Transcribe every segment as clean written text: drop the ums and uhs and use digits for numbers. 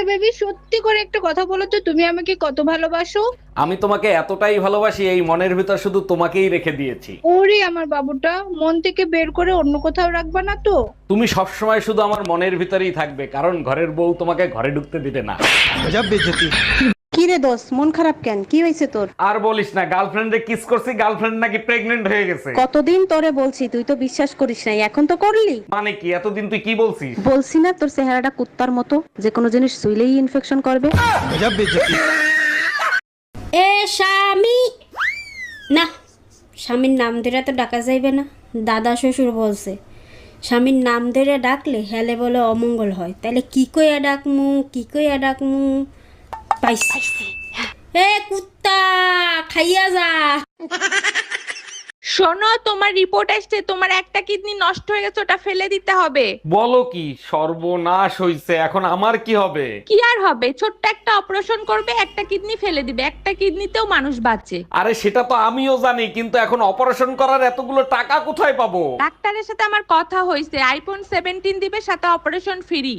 আচ্ছা বেবি, সত্যি করে একটা কথা বলো তো, তুমি আমাকে কত ভালোবাসো? আমি তোমাকে এতটাই ভালোবাসি, এই মনের ভিতর শুধু তোমাকেই রেখে দিয়েছি। ওরে আমার বাবুটা, মন থেকে বের করে অন্য কোথাও রাখবা না তো? তুমি সবসময় শুধু আমার মনের ভিতরেই থাকবে, কারণ ঘরের বউ তোমাকে ঘরে ঢুকতে দিবে না। কি রে দোস্ত, মন খারাপ কেন? কি হয়েছে তোর? আর বলিস না, গার্লফ্রেন্ডে কিস করছি, গার্লফ্রেন্ড নাকি প্রেগনেন্ট হয়ে গেছে। কতদিন তোরে বলছি, তুই তো বিশ্বাস করিস নাই, এখন তো করলি। মানে কি, এতদিন তুই কি বলছিস? বলছি না তোর চেহারাটা কুত্তার মতো, যে কোনো জিনিস শুইলেই ইনফেকশন করবে। এ স্বামী, না, স্বামীর নাম ধরে তো ডাকা যাইবে না। দাদা শ্বশুর বলছে স্বামীর নাম ধরে ডাকলে হেলে বলে অমঙ্গল হয়, তাহলে কি কইয়া ডাকমু, কি কইয়া ডাকমু? পাইছি। এ কুত্তা, খাইয়া যা। শোনো, তোমার রিপোর্ট আসছে, তোমার একটা কিডনি নষ্ট হয়ে গেছে, ওটা ফেলে দিতে হবে। বলো কি, সর্বনাশ হইছে, এখন আমার কি হবে? কি আর হবে, ছোট্ট একটা অপারেশন করবে, একটা কিডনি ফেলে দিবে, একটা কিডনিতেও মানুষ বাঁচে। আরে সেটা তো আমিও জানি, কিন্তু এখন অপারেশন করার এতগুলো টাকা কোথায় পাবো? ডাক্তারের সাথে আমার কথা হয়েছে, আইফোন 17 দিবে, সাথে অপারেশন ফ্রি।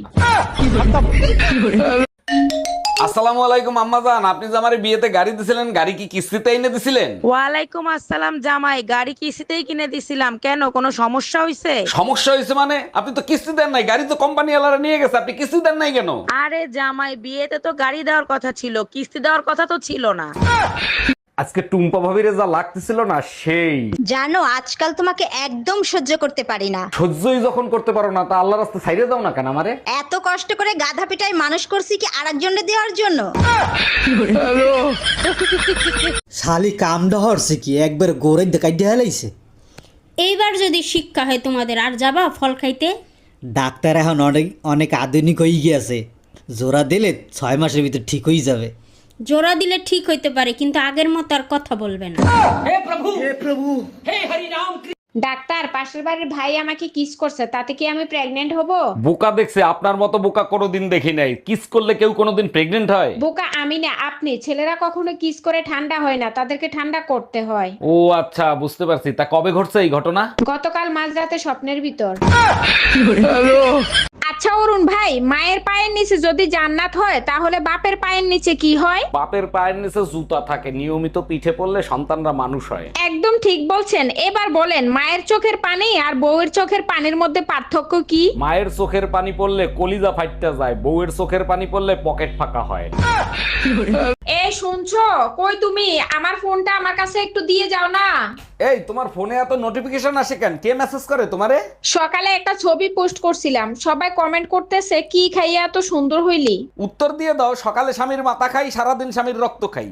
আসসালামু আলাইকুম আম্মাজান, আপনি যে আমারে বিয়েতে গাড়ি দিছিলেন, গাড়ি কি কিস্তিতে এনে দিছিলেন? ওয়ালাইকুম আসসালাম জামাই, গাড়ি কিস্তিতেই কিনে দিছিলাম। কেন, কোনো সমস্যা হয়েছে? সমস্যা হয়েছে মানে? আপনি তো কিস্তি দেন নাই, গাড়ি তো কোম্পানি ওয়ালারা নিয়ে গেছে, আপনি কিস্তি দেন নাই কেন? আরে জামাই, বিয়েতে তো গাড়ি দেওয়ার কথা ছিল, কিস্তি দেওয়ার কথা তো ছিল না। আজকে টুম্পা ভাবিরে যা লাগতেছিল না, সেই জানো আজকাল তোমাকে একদম সহ্য করতে পারি না। সহ্যই যখন করতে পারো না, তা আল্লাহর রাস্তায় ছাইড়ে দাও না কেন আমারে? এত কষ্ট করে গাধা পিটায় মানুষ করছি কি আরেকজনকে দেওয়ার জন্য? শালি কামটা হরছে কি, একবার গোড়ে দেখাই দিয়ে হেলাইছে। এইবার যদি শিক্ষা হয় তোমাদের, আর যাবা ফল খাইতে? ডাক্তার এখন অনেক অনেক আধুনিক হয়ে গিয়েছে, জোড়া দিলে 6 মাসের ভিতর ঠিক হয়ে যাবে। জোড়া দিলে ঠিক হইতে পারে, কিন্তু আগের মতো আর কথা বলবে না। ডাক্তার, পাশের বাড়ির ভাই আমাকে কিস করছে, তাতে কি আমি প্রেগনেন্ট হব? বোকা দেখছে, আপনার মতো বোকা কোনোদিন দেখি নাই। কিস করলে কেউ কোনোদিন প্রেগনেন্ট হয়? বোকা আমি না আপনি। ছেলেরা কখনো কিস করে ঠান্ডা হয় না, তাদেরকে ঠান্ডা করতে হয়। ও আচ্ছা, বুঝতে পারছি। তা কবে ঘটছে এই ঘটনা? গতকাল মাঝরাতে স্বপ্নের ভিতর। আচ্ছা অরুণ ভাই, মায়ের পায়ের নিচে যদি জান্নাত হয়, তাহলে বাপের পায়ের নিচে কি হয়? বাপের পায়ের নিচে জুতা থাকে, নিয়মিত পিঠে পড়লে সন্তানরা মানুষ হয়। একদম ঠিক বলছেন। এবার বলেন, মায়ের চোখের পানি আর বউয়ের চোখের পানির মধ্যে পার্থক্য কি? মায়ের চোখের পানি পড়লে কলিজা ফাইটটা যায়, বউয়ের চোখের পানি পড়লে পকেট ফাঁকা হয়। এ শুনছো? কই তুমি? আমার ফোনটা আমার কাছে একটু দিয়ে যাও না। এই, তোমার ফোনে এত নোটিফিকেশন আসে কেন? কে মেসেজ করে তোমারে? সকালে একটা ছবি পোস্ট করছিলাম, সবাই কমেন্ট করতেছে কি খাইয়া এত সুন্দর হইলি। উত্তর দিয়ে দাও, সকালে স্বামীর মাথা খাই, সারাদিন স্বামীর রক্ত খাই।